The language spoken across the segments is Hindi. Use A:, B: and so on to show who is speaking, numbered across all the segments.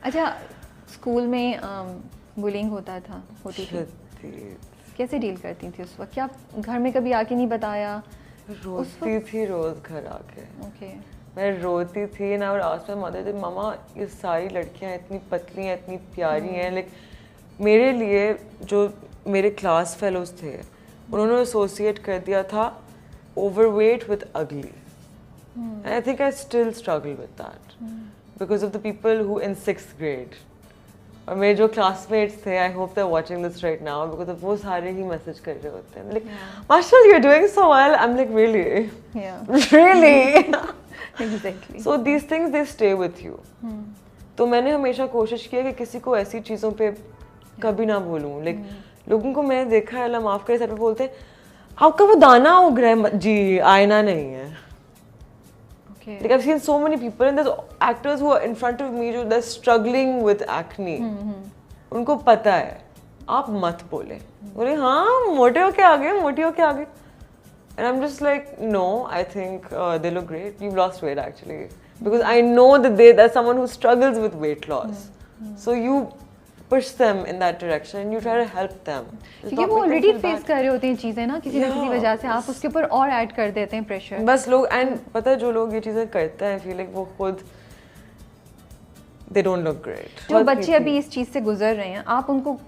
A: अच्छा, स्कूल में बुलिंग होती थी, कैसे डील करती थी उस वक्त? क्या घर में कभी आके नहीं बताया?
B: रोती थी रोज घर आके।
A: ओके।
B: मैं रोती थी ना, और आस में मदर थी, मामा ये सारी लड़कियां इतनी पतली हैं, इतनी प्यारी हैं, लाइक मेरे लिए जो मेरे क्लास फेलोज थे उन्होंने एसोसिएट कर दिया था overweight with ugly, and I think I still struggle with that because of the people who in 6th grade, और मेरे जो क्लासमेट्स थे, I hope they are watching this right now, because वो सारे ही मैसेज कर रहे होते हैं लाइक माशाल्लाह you are doing so well, I am like really really
A: Exactly.
B: So these things they stay with you. तो मैंने हमेशा कोशिश की है कि किसी को ऐसी चीज़ों पे कभी ना बोलूँ। लाइक लोगों को मैंने देखा है, अल्लाह माफ़ करे, सर पे बोलते हैं आपका वो दाना उग रहा है, जी आईना नहीं है।
A: Okay.
B: Like I've seen so many people and there's actors who are in front of me जो they're struggling with acne. उनको पता है, आप मत बोले, बोले हाँ मोटे होके आ गए, मोटी होके आ गए। And I'm just like, no, I think they look great. You've lost weight actually. Because I know that there's someone who struggles with weight loss. So you push them in that direction and you try to help them.
A: क्योंकि वो ऑलरेडी फेस कर रहे होते हैं चीज़ें ना किसी न किसी वजह से, आप उसके ऊपर और ऐड कर देते हैं प्रेशर।
B: बस लोग, एंड पता है जो लोग ये चीज़ें करते हैं, I feel like वो खुद they don't look great.
A: जो बच्चे अभी इस चीज़ से गुजर रहे हैं, आप उनको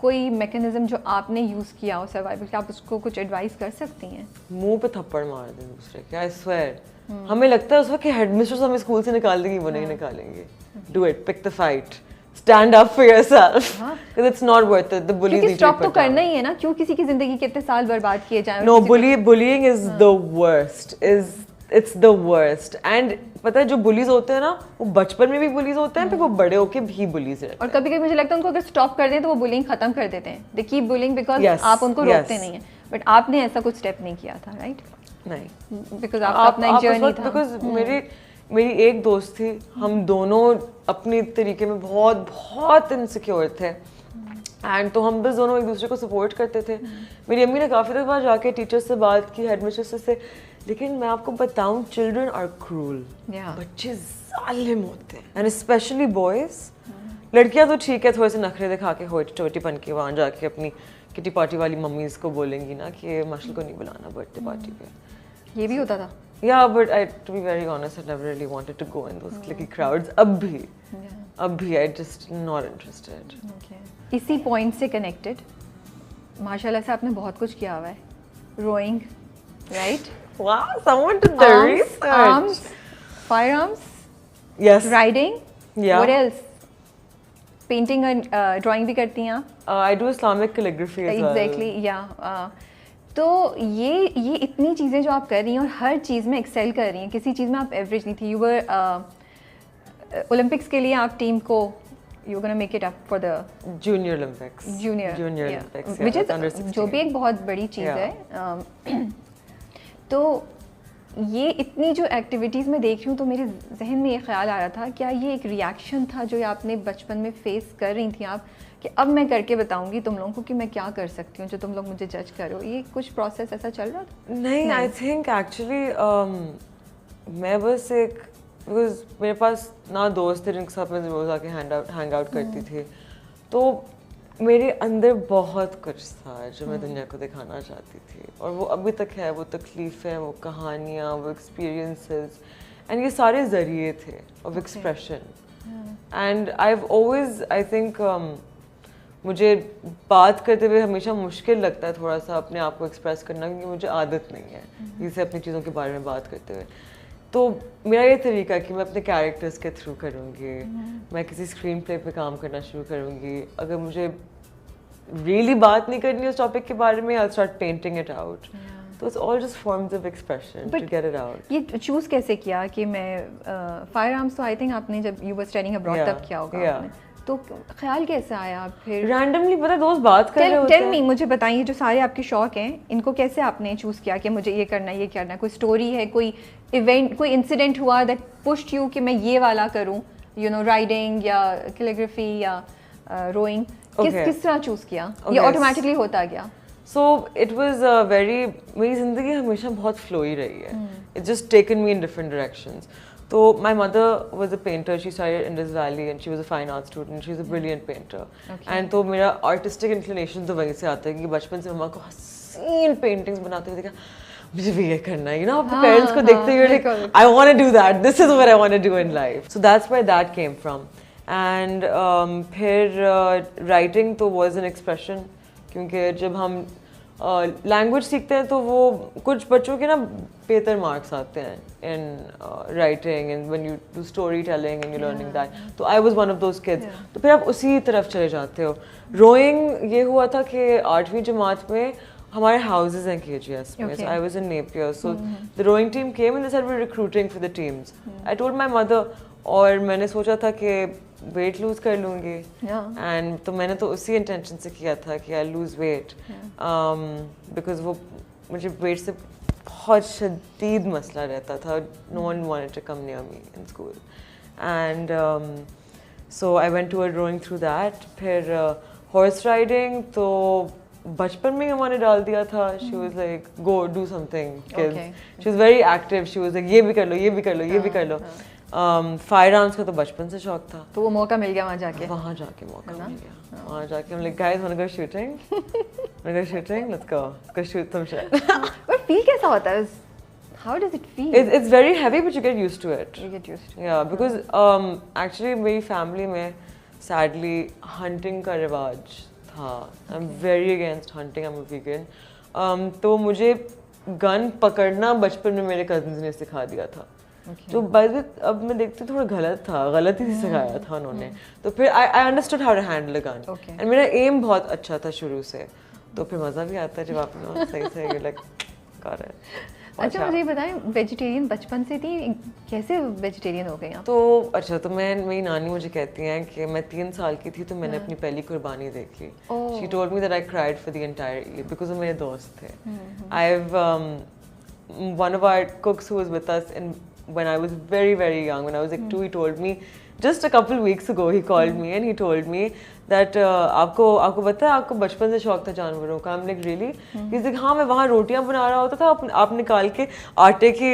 A: कोई मैकेनिज्म जो आपने यूज़ किया हो सर्वाइवल का, आप उसको कुछ एडवाइस कर सकती हैं?
B: मुंह पे थप्पड़ मार दें दूसरे के, आई स्वेयर। हमें लगता है उस वक्त कि हेडमिस्ट्रेस हमें स्कूल से निकाल देंगी, वो नहीं निकालेंगे। Do it, pick the fight, stand up for yourself, because it's not worth it. The bullies need to
A: stop तो करना ही है ना, क्यों किसी की जिंदगी कितने साल बर्बाद किए जाएं?
B: No, bullying is the worst, it's the worst. And पता है जो बुलीज होते हैं ना, वो बचपन में भी बुलीज होते हैं, फिर वो बड़े होके भी बुलीज रहते हैं।
A: और कभी कभी मुझे लगता है उनको अगर स्टॉप कर दें तो वो बुलिंग खत्म कर देते हैं। दे कीप बुलिंग बिकॉज आप उनको रोकते नहीं हैं, बट आपने ऐसा कुछ स्टेप नहीं किया था, राइट?
B: नहीं,
A: बिकॉज आपका अपना एक जर्नी था।
B: बिकॉज मेरी एक दोस्त थी, हम दोनों अपनी तरीके में बहुत बहुत इनसिक्योर थे, एंड तो हम बस दोनों एक दूसरे को सपोर्ट करते थे। मेरी अम्मी ने काफ़ी दफ़ा जाके टीचर्स से बात की, हेडमिस्ट्रेस से, लेकिन मैं आपको बताऊं, चिल्ड्रन आर क्रूल, बच्चे जालिम होते हैं, एंड स्पेशली बॉयज। लड़कियां तो ठीक है, थोड़े से नखरे दिखा के हो छोटी बन के वहाँ जाके अपनी किटी पार्टी वाली मम्मीज को बोलेंगी ना कि माशल को नहीं बुलाना बर्थडे पार्टी पे।
A: ये भी होता था?
B: Yeah, but to be very honest, I never really wanted to go in those cliquey crowds. अब भी I just not interested.
A: Okay. इसी पॉइंट से कनेक्टेड, माशाल्लाह से आपने बहुत कुछ किया हुआ है। Rowing, right?
B: Wow, someone did the research.
A: Arms, firearms.
B: Yes.
A: Riding.
B: Yeah.
A: What else? Painting and drawing भी करती हैं आप?
B: I do Islamic calligraphy as well.
A: Exactly, yeah. तो ये इतनी चीज़ें जो आप कर रही हैं और हर चीज़ में एक्सेल कर रही हैं, किसी चीज़ में आप एवरेज नहीं थी। यू वर ओलंपिक्स के लिए आप टीम को you gonna make it up for the
B: junior Olympics,
A: which is जो भी एक बहुत बड़ी चीज़ है। तो ये इतनी जो एक्टिविटीज़ में देख रही हूँ तो मेरे जहन में ये ख्याल आ रहा था, क्या ये एक रिएक्शन था जो आपने बचपन में फेस कर रही थी आप, कि अब मैं करके बताऊंगी तुम लोगों को कि मैं क्या कर सकती हूँ, जो तुम लोग मुझे जज करो? ये कुछ प्रोसेस ऐसा चल रहा था?
B: नहीं, आई थिंक एक्चुअली मैं बस एक, बिकॉज मेरे पास ना दोस्त थे जिनके साथ मैं रोज आके हैंग आउट करती थी, तो मेरे अंदर बहुत कुछ था जो मैं दुनिया को दिखाना चाहती थी, और वो अभी तक है। वो तकलीफ़ें, वो कहानियाँ, वो एक्सपीरियंसेस, एंड ये सारे ज़रिए थे of expression. And I have always, I think मुझे बात करते हुए हमेशा मुश्किल लगता है थोड़ा सा अपने आप को एक्सप्रेस करना, क्योंकि मुझे आदत नहीं है जिससे अपनी चीज़ों के बारे में बात करते हुए। तो मेरा ये तरीका है कि मैं अपने कैरेक्टर्स के थ्रू करूँगी, मैं किसी स्क्रीन प्ले पे काम करना शुरू करूँगी। अगर मुझे रियली बात नहीं करनी उस टॉपिक के बारे में, I start painting it out. तो it's all just forms of expression to get it out.
A: ये चूज़ कैसे किया कि मैं फायर आर्म्स, तो आई थिंक आपने जब यू वर स्टडीइंग अब्रॉड तब किया होगा आपने, तो ख्याल कैसे आया फिर?
B: रैंडमली, पता दोस्त बात कर रहे होते हैं।
A: टेल मी, मुझे बताइए जो सारे आपके शौक हैं, इनको कैसे आपने चूज़ किया कि मुझे ये करना है, ये करना है? कोई स्टोरी है, कोई इवेंट, कोई इंसिडेंट हुआ दैट पुश्ड यू कि मैं ये वाला करूं, यू नो, राइडिंग या कैलीग्राफी या रोइंग? किस तरह चूज़ किया? ये ऑटोमेटिकली होता गया?
B: सो इट वाज वेरी, मेरी ज़िंदगी हमेशा बहुत फ्लो ही रही है, it just taken me in different directions. तो my mother was a painter. She studied in Indus Valley and she was a fine art student. She was a brilliant painter. And तो मेरा artistic inclination तो वहीं से आता है कि बचपन से मम्मा को हसीन paintings बनाते हुए देखा मुझे भी ये करना है, you know, अपने parents को देखते हुए like I want to do that. This is what I want to do in life. So that's where that came from. And फिर writing तो was an expression क्योंकि जब हम लैंग्वेज सीखते हैं तो वो कुछ बच्चों के ना बेहतर मार्क्स आते हैं in writing and when you do story telling and you learning that, तो I was one of those kids. तो फिर आप उसी तरफ चले जाते हो. रोइंग ये हुआ था कि 8वीं जमात में हमारे हाउसेज हैं KGS में, so I was in Napier, so the rowing team came and they said we're recruiting for the teams. I told my mother, और मैंने सोचा था कि वेट लूज कर लूँगी एंड तो मैंने तो उसी इंटेंशन से किया था कि आई लूज वेट बिकॉज वो मुझे वेट से बहुत शदीद मसला रहता था. No one wanted to come near me in school and so I went to rowing through that. फिर हॉर्स राइडिंग तो बचपन में हमारे डाल दिया था. She was like go do something kids. She was very active. She was like ये भी कर लो, ये भी कर लो, ये भी कर लो. फायर आर्म्स का तो बचपन से शौक था,
A: तो वो मौका मिल गया वहाँ जाके
B: मौका मिल गया. वहाँ जाके हम like guys want to go shooting, let's go shoot some shit.
A: पर फील कैसा होता है? How does it feel?
B: It's very heavy but you get used to it.
A: You get used to it.
B: Yeah, because actually मेरी फैमिली में sadly hunting का रिवाज था. I'm very against hunting. I'm a vegan. तो मुझे गन पकड़ना बचपन में मेरे कजिन्स ने सिखा दिया था. तो अब मैं देखती थोड़ा गलत ही सिखाया था उन्होंने. तो फिर I understood how to handle a gun and मेरा एम बहुत अच्छा था शुरू से. तो फिर मज़ा भी आता है जब आप सही से लाइक कर रहे हैं.
A: अच्छा मुझे बताएं, वेजिटेरियन बचपन से थी, कैसे वेजिटेरियन हो गई आप?
B: तो अच्छा, तो मेरी नानी मुझे कहती हैं कि मैं 3 साल की थी तो मैंने अपनी पहली कुर्बानी देखी. She told me that I cried for the entire Eid because वो मेरे दोस्त थे. I have one of our cooks who was with us in when I was very very young, when I was like 2, he told me just a couple weeks ago, he called me and he told me that आपको पता है आपको बचपन से शौक था जानवरों का. I'm like really? He's like हाँ, मैं वहाँ रोटियाँ बना रहा होता था, आप निकाल के आटे की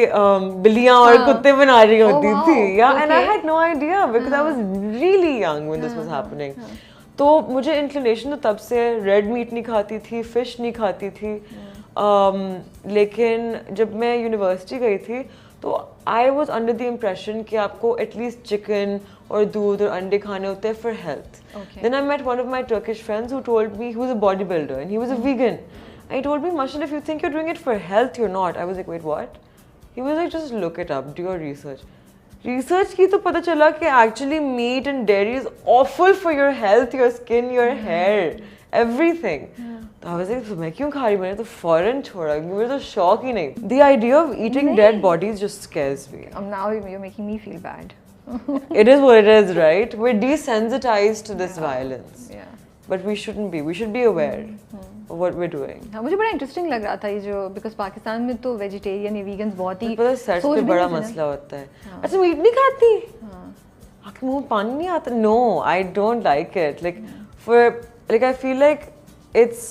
B: बिल्लियाँ और कुत्ते बना रही होती थी. Yeah, and I had no idea because I was really young when this was happening. तो मुझे इंक्लिनेशन तो तब से रेड मीट नहीं खाती थी, फिश नहीं खाती थी. लेकिन जब मैं यूनिवर्सिटी गई थी तो I was under the impression कि आपको एटलीस्ट चिकन और दूध और अंडे खाने होते हैं for health. Then I met one of my Turkish friends who told me, he was a body builder and he was a vegan. And he told me, Marshall, if you think you're doing it for health, you're not. I was like, wait, what? He was like, just look it up, do your research. Research की तो पता चला कि actually meat and dairy is awful for your health, your skin, your hair, everything. तो I was like, तो मैं क्यों खा रही? मैंने तो फौरन छोड़ा, मुझे तो शौक ही नहीं. The idea of eating dead bodies just scares me.
A: Now you're making me feel bad.
B: It is what it is, right? We're desensitized to this violence. Yeah. But we shouldn't be. We should be aware of what we're doing.
A: हाँ, मुझे बड़ा इंटरेस्टिंग लग रहा था ये जो, because पाकिस्तान में तो वेजिटेरियन या वीगन्स बहुत ही
B: सर्च पे बड़ा मसला होता है. अच्छा मीट नहीं खाती? आपके मुंह में पानी नहीं आता? No, I don't like it. Like I feel like it's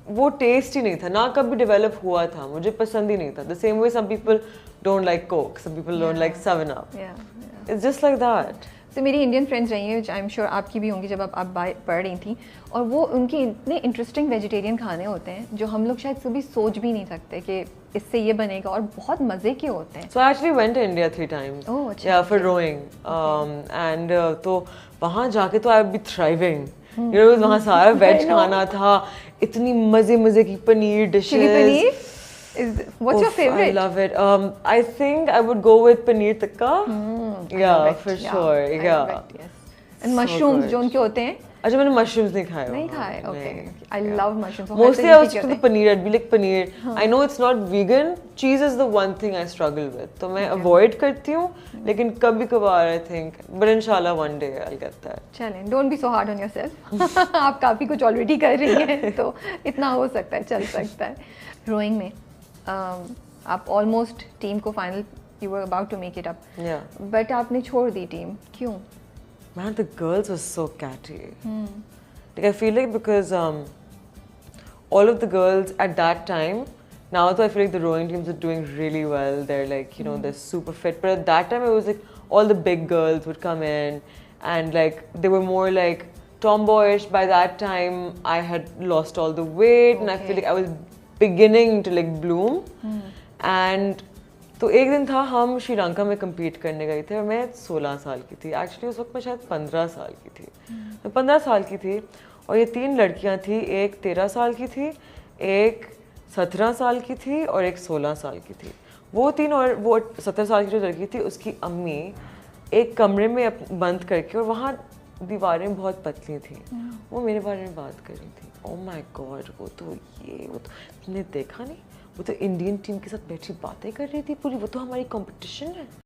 B: वो टेस्ट ही नहीं था ना, कभी डेवलप हुआ था, मुझे पसंद ही नहीं था. The same way some people don't like Coke, some people don't like 7-Up. It's just like that.
A: तो मेरी इंडियन फ्रेंड्स रही हैं, आई एम श्योर आपकी भी होंगी जब आप पढ़ रही थी, और वो उनके इतने इंटरेस्टिंग वेजिटेरियन खाने होते हैं जो हम लोग शायद कभी सोच भी नहीं सकते कि इससे ये बनेगा, और बहुत मज़े के होते हैं.
B: So I actually went to India 3 times.
A: Oh, अच्छा.
B: Yeah, for rowing. And तो वहाँ जाके तो I would be thriving. You know, वहाँ सारा वेज खाना था, इतनी मज़े की paneer dishes.
A: Chilli paneer? What's your favorite?
B: I love it. I think I would go with paneer tikka. Yeah, for sure. Yeah.
A: And mushrooms जो उनके होते हैं.
B: अच्छा मैंने mushrooms नहीं खाए.
A: नहीं खाए. Okay. I love mushrooms.
B: Mostly I was to paneer. I'd be like paneer. I know it's not vegan. Cheese is the one thing I struggle with. तो मैं avoid करती हूँ. लेकिन कभी कभार I think. But inshallah one day I'll get that.
A: चलें. Don't be so hard on yourself. आप काफ़ी कुछ already कर रही हैं, तो इतना हो सकता है, चल सकता है. Rowing में आप ऑलमोस्ट टीम को final, you were about to make it up, but आपने छोड़ दी टीम, क्यों?
B: Man, the girls were so catty. Like I feel like because all of the girls at that time, now though I feel like the rowing teams are doing really well. They're like, you know, they're super fit. But at that time, it was like all the big girls would come in, and like they were more like tomboyish. By that time I had lost all the weight, and I feel like I was beginning to like bloom. And तो एक दिन था, हम श्रीलंका में compete करने गए थे और मैं 16 साल की थी. एक्चुअली उस वक्त मैं शायद 15 साल की थी. मैं 15 साल की थी और ये 3 लड़कियां थी. एक 13 साल की थी, एक 17 साल की थी और एक 16 साल की थी. वो 3 और वो 17 साल की जो लड़की थी उसकी अम्मी एक कमरे में बंद करके, और वहाँ दीवारें बहुत पतली थी, वो मेरे बारे में बात कर रही थी. ओह माय गॉड, वो तो तुमने देखा नहीं, वो तो इंडियन टीम के साथ बैठी बातें कर रही थी पूरी, वो तो हमारी कंपटीशन है.